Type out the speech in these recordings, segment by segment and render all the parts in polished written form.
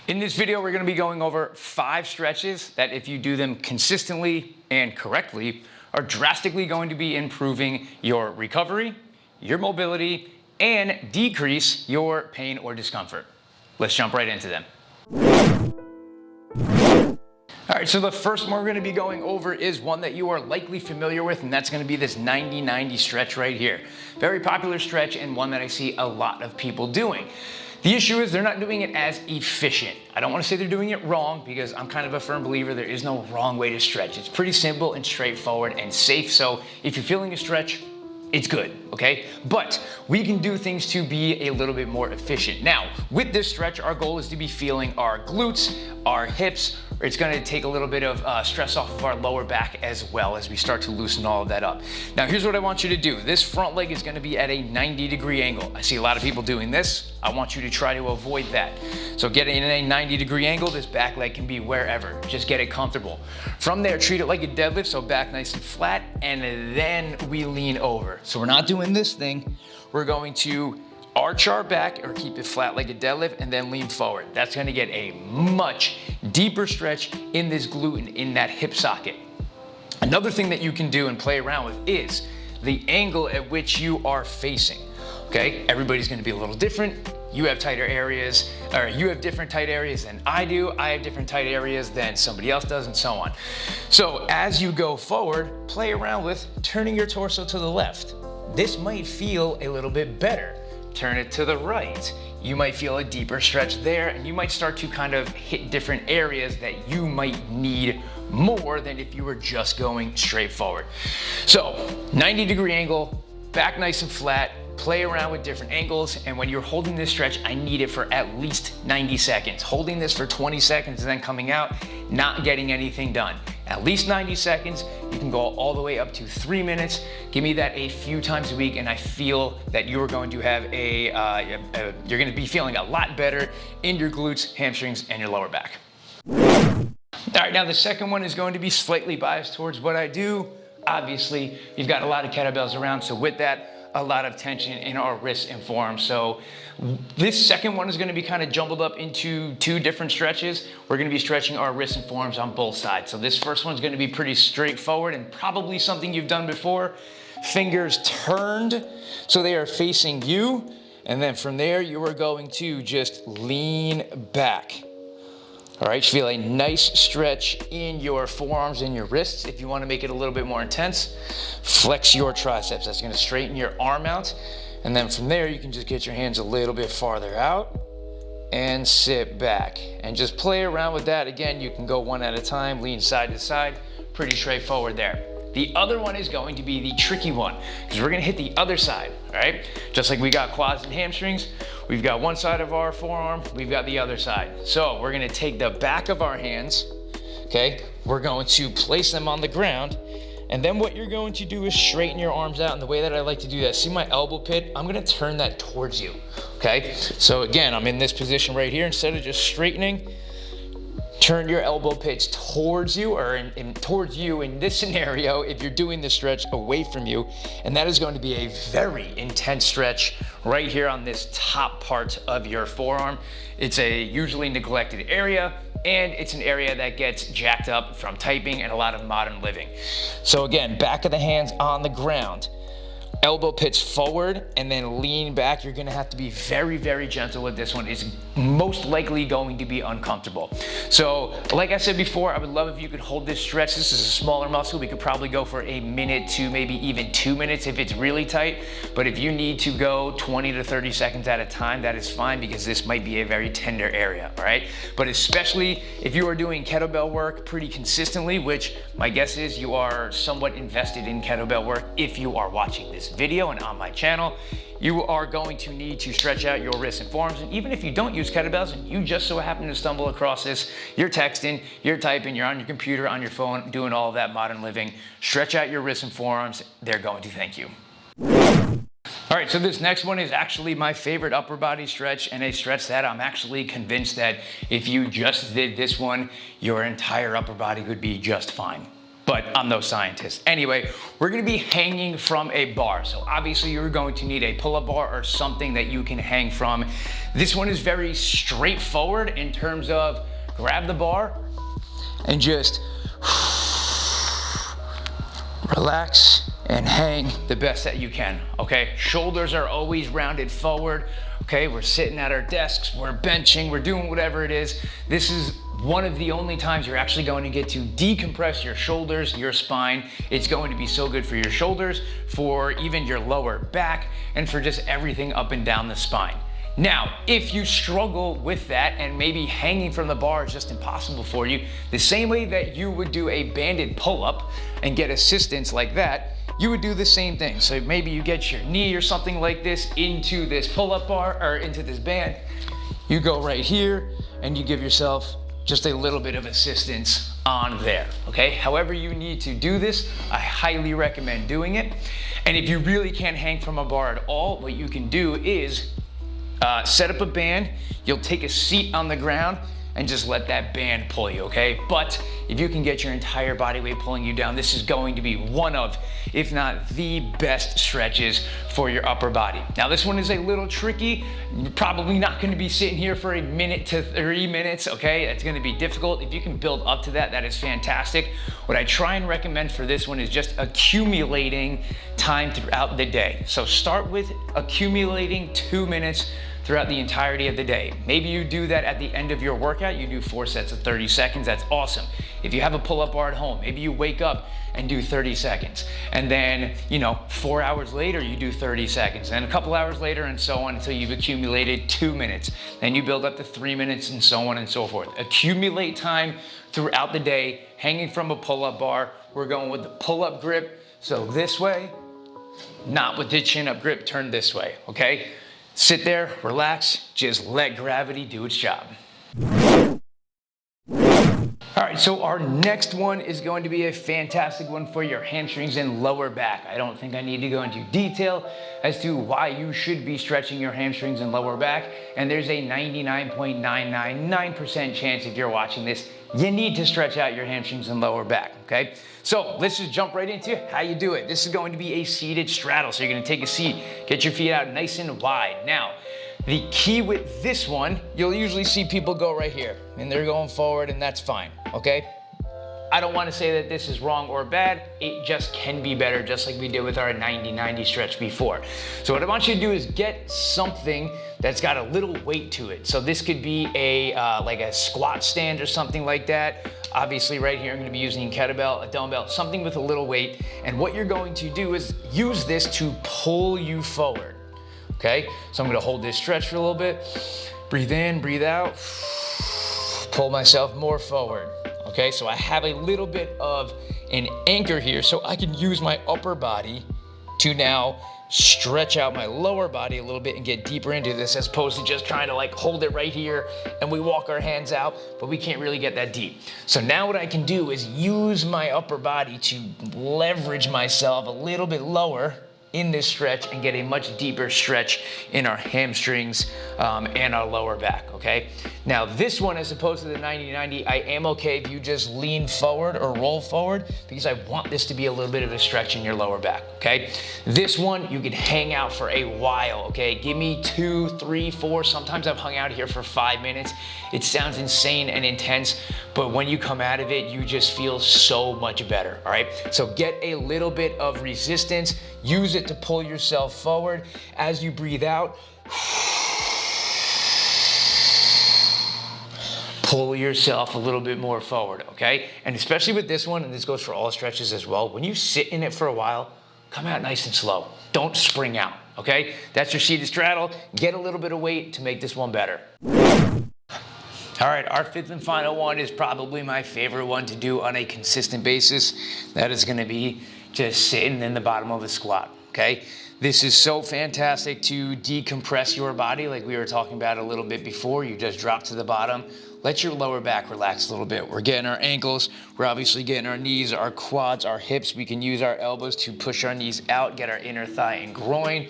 In this video, we're gonna be going over 5 stretches that if you do them consistently and correctly, are drastically going to be improving your recovery, your mobility, and decrease your pain or discomfort. Let's jump right into them. All right, so the first one we're gonna be going over is one that you are likely familiar with, and that's gonna be this 90-90 stretch right here. Very popular stretch and one that I see a lot of people doing. The issue is they're not doing it as efficient. I don't want to say they're doing it wrong because I'm kind of a firm believer there is no wrong way to stretch. It's pretty simple and straightforward and safe. So if you're feeling a stretch, it's good, okay? But we can do things to be a little bit more efficient. Now, with this stretch, our goal is to be feeling our glutes, our hips. It's gonna take a little bit of stress off of our lower back as well as we start to loosen all of that up. Now, here's what I want you to do. This front leg is gonna be at a 90-degree angle. I see a lot of people doing this. I want you to try to avoid that. So getting in a 90-degree angle, this back leg can be wherever. Just get it comfortable. From there, treat it like a deadlift, so back nice and flat, and then we lean over. So we're not doing this thing. We're going to arch our back or keep it flat like a deadlift and then lean forward. That's gonna get a much deeper stretch in this glute and in that hip socket. Another thing that you can do and play around with is the angle at which you are facing, okay? Everybody's gonna be a little different. You have tighter areas, or you have different tight areas than I do. I have different tight areas than somebody else does, and so on. So as you go forward, play around with turning your torso to the left. This might feel a little bit better. Turn it to the right. You might feel a deeper stretch there, and you might start to kind of hit different areas that you might need more than if you were just going straight forward. So 90-degree angle, back nice and flat, play around with different angles, and when you're holding this stretch, I need it for at least 90 seconds. Holding this for 20 seconds and then coming out, not getting anything done. At least 90 seconds, you can go all the way up to 3 minutes. Give me that a few times a week, and I feel that you're going to have you're gonna be feeling a lot better in your glutes, hamstrings, and your lower back. All right, now the second one is going to be slightly biased towards what I do. Obviously, you've got a lot of kettlebells around, so with that, a lot of tension in our wrists and forearms. So this second one is gonna be kind of jumbled up into 2 different stretches. We're gonna be stretching our wrists and forearms on both sides. So this first one's gonna be pretty straightforward and probably something you've done before. Fingers turned so they are facing you. And then from there, you are going to just lean back. All right, feel a nice stretch in your forearms and your wrists. If you want to make it a little bit more intense, flex your triceps. That's going to straighten your arm out. And then from there, you can just get your hands a little bit farther out and sit back. And just play around with that. Again, you can go one at a time, lean side to side. Pretty straightforward there. The other one is going to be the tricky one because we're going to hit the other side, all right? Just like we got quads and hamstrings, we've got one side of our forearm, we've got the other side. So we're going to take the back of our hands, okay? We're going to place them on the ground, and then what you're going to do is straighten your arms out. And the way that I like to do that, see my elbow pit? I'm going to turn that towards you, okay? So again, I'm in this position right here. Instead of just straightening, turn your elbow pits towards you, or towards you in this scenario if you're doing this stretch away from you. And that is going to be a very intense stretch right here on this top part of your forearm. It's a usually neglected area, and it's an area that gets jacked up from typing and a lot of modern living. So again, back of the hands on the ground. Elbow pits forward and then lean back. You're gonna have to be very, very gentle with this one. It's most likely going to be uncomfortable. So like I said before, I would love if you could hold this stretch. This is a smaller muscle. We could probably go for a minute to maybe even 2 minutes if it's really tight. But if you need to go 20 to 30 seconds at a time, that is fine because this might be a very tender area, all right? But especially if you are doing kettlebell work pretty consistently, which my guess is you are somewhat invested in kettlebell work if you are watching this video and on my channel, you are going to need to stretch out your wrists and forearms. And even if you don't use kettlebells and you just so happen to stumble across this, you're texting, you're typing, you're on your computer, on your phone, doing all of that modern living, stretch out your wrists and forearms. They're going to thank you. All right, so this next one is actually my favorite upper body stretch, and a stretch that I'm actually convinced that if you just did this one, your entire upper body would be just fine. but I'm no scientist. Anyway, we're gonna be hanging from a bar. So obviously you're going to need a pull-up bar or something that you can hang from. This one is very straightforward in terms of grab the bar and just relax and hang the best that you can, okay? Shoulders are always rounded forward, okay? We're sitting at our desks, we're benching, we're doing whatever it is. This is one of the only times you're actually going to get to decompress your shoulders, your spine. It's going to be so good for your shoulders, for even your lower back, and for just everything up and down the spine. Now, if you struggle with that and maybe hanging from the bar is just impossible for you, the same way that you would do a banded pull-up and get assistance like that, you would do the same thing. So maybe you get your knee or something like this into this pull-up bar or into this band. You go right here and you give yourself just a little bit of assistance on there, okay? However you need to do this, I highly recommend doing it. And if you really can't hang from a bar at all, what you can do is set up a band. You'll take a seat on the ground and just let that band pull you, okay? But if you can get your entire body weight pulling you down, this is going to be one of, if not the best stretches for your upper body. Now this one is a little tricky. You're probably not gonna be sitting here for 1 minute to 3 minutes, okay? It's gonna be difficult. If you can build up to that, that is fantastic. What I try and recommend for this one is just accumulating time throughout the day. So start with accumulating 2 minutes throughout the entirety of the day. Maybe you do that at the end of your workout, you do 4 sets of 30 seconds, that's awesome. If you have a pull-up bar at home, maybe you wake up and do 30 seconds. And then, 4 hours later, you do 30 seconds. And a couple hours later and so on until you've accumulated 2 minutes. Then you build up to 3 minutes and so on and so forth. Accumulate time throughout the day, hanging from a pull-up bar. We're going with the pull-up grip. So this way, not with the chin-up grip, turn this way, okay? Sit there, relax, just let gravity do its job. All right, so our next one is going to be a fantastic one for your hamstrings and lower back. I don't think I need to go into detail as to why you should be stretching your hamstrings and lower back. And there's a 99.999% chance if you're watching this, you need to stretch out your hamstrings and lower back, okay? So let's just jump right into how you do it. This is going to be a seated straddle. So you're gonna take a seat, get your feet out nice and wide. Now, the key with this one, you'll usually see people go right here and they're going forward and that's fine, okay? I don't want to say that this is wrong or bad. It just can be better, just like we did with our 90-90 stretch before. So what I want you to do is get something that's got a little weight to it. So this could be like a squat stand or something like that. Obviously right here, I'm gonna be using a kettlebell, a dumbbell, something with a little weight. And what you're going to do is use this to pull you forward, okay? So I'm gonna hold this stretch for a little bit. Breathe in, breathe out. Pull myself more forward. Okay, so I have a little bit of an anchor here so I can use my upper body to now stretch out my lower body a little bit and get deeper into this as opposed to just trying to like hold it right here and we walk our hands out, but we can't really get that deep. So now what I can do is use my upper body to leverage myself a little bit lower in this stretch and get a much deeper stretch in our hamstrings and our lower back, okay? Now this one, as opposed to the 90-90, I am okay if you just lean forward or roll forward because I want this to be a little bit of a stretch in your lower back, okay? This one, you can hang out for a while, okay? Give me 2, 3, 4, sometimes I've hung out here for 5 minutes. It sounds insane and intense, but when you come out of it, you just feel so much better, all right? So get a little bit of resistance, use it to pull yourself forward. As you breathe out, pull yourself a little bit more forward, okay? And especially with this one, and this goes for all stretches as well, when you sit in it for a while, come out nice and slow. Don't spring out, okay? That's your seated straddle. Get a little bit of weight to make this one better. All right, our fifth and final one is probably my favorite one to do on a consistent basis. That is gonna be just sitting in the bottom of a squat, okay? This is so fantastic to decompress your body like we were talking about a little bit before. You just drop to the bottom, let your lower back relax a little bit. We're getting our ankles, we're obviously getting our knees, our quads, our hips. We can use our elbows to push our knees out, get our inner thigh and groin,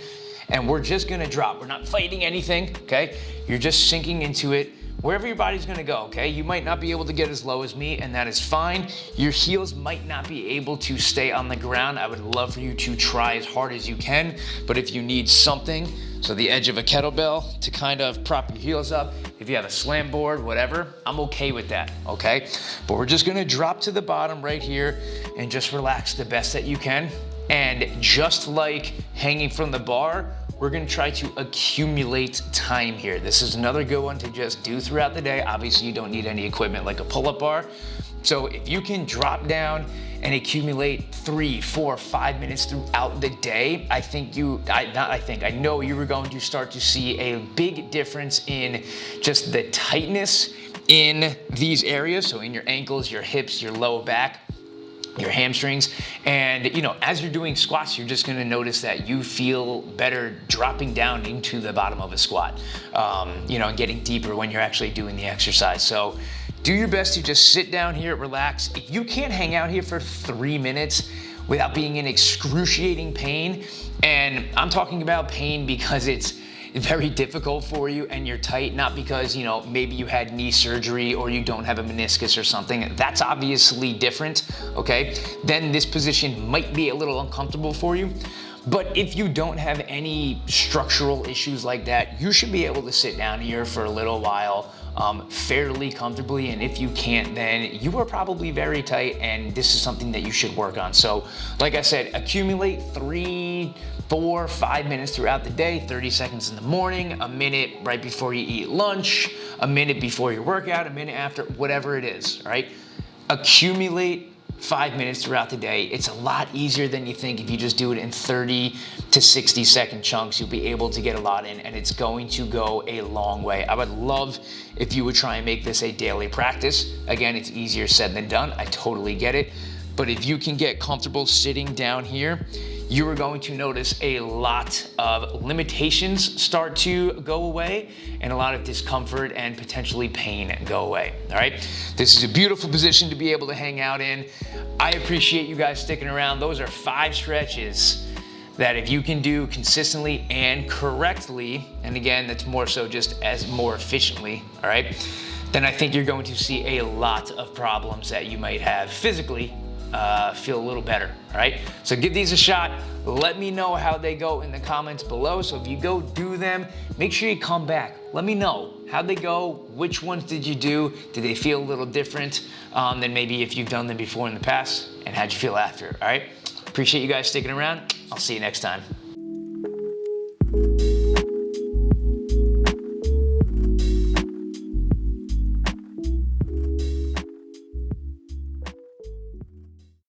and we're just gonna drop. We're not fighting anything, okay? You're just sinking into it. wherever your body's gonna go, okay? You might not be able to get as low as me, and that is fine. Your heels might not be able to stay on the ground. I would love for you to try as hard as you can, but if you need something, so the edge of a kettlebell to kind of prop your heels up, if you have a slam board, whatever, I'm okay with that, okay? But we're just gonna drop to the bottom right here and just relax the best that you can. And just like hanging from the bar, we're gonna try to accumulate time here. This is another good one to just do throughout the day. Obviously, you don't need any equipment like a pull-up bar. So if you can drop down and accumulate 3, 4, 5 minutes throughout the day, I know you were going to start to see a big difference in just the tightness in these areas. So in your ankles, your hips, your lower back, your hamstrings. And as you're doing squats, you're just gonna notice that you feel better dropping down into the bottom of a squat, and getting deeper when you're actually doing the exercise. So do your best to just sit down here, relax. If you can't hang out here for 3 minutes without being in excruciating pain, and I'm talking about pain because it's very difficult for you and you're tight, not because maybe you had knee surgery or you don't have a meniscus or something. That's obviously different, okay? Then this position might be a little uncomfortable for you. But if you don't have any structural issues like that, you should be able to sit down here for a little while fairly comfortably. And if you can't, then you are probably very tight, and this is something that you should work on. So like I said, accumulate 3, 4, 5 minutes throughout the day, 30 seconds in the morning, a minute right before you eat lunch, a minute before your workout, a minute after, whatever it is, right? Accumulate 5 minutes throughout the day. It's a lot easier than you think. If you just do it in 30 to 60 second chunks, you'll be able to get a lot in, and it's going to go a long way. I would love if you would try and make this a daily practice. Again, it's easier said than done. I totally get it. But if you can get comfortable sitting down here, you are going to notice a lot of limitations start to go away, and a lot of discomfort and potentially pain go away, all right? This is a beautiful position to be able to hang out in. I appreciate you guys sticking around. Those are 5 stretches that if you can do consistently and correctly, and again, that's more so just as more efficiently, all right? Then I think you're going to see a lot of problems that you might have physically feel a little better, all right? So give these a shot. Let me know how they go in the comments below. So if you go do them, make sure you come back. Let me know how'd they go, which ones did you do, did they feel a little different than maybe if you've done them before in the past, and how'd you feel after, all right? Appreciate you guys sticking around. I'll see you next time.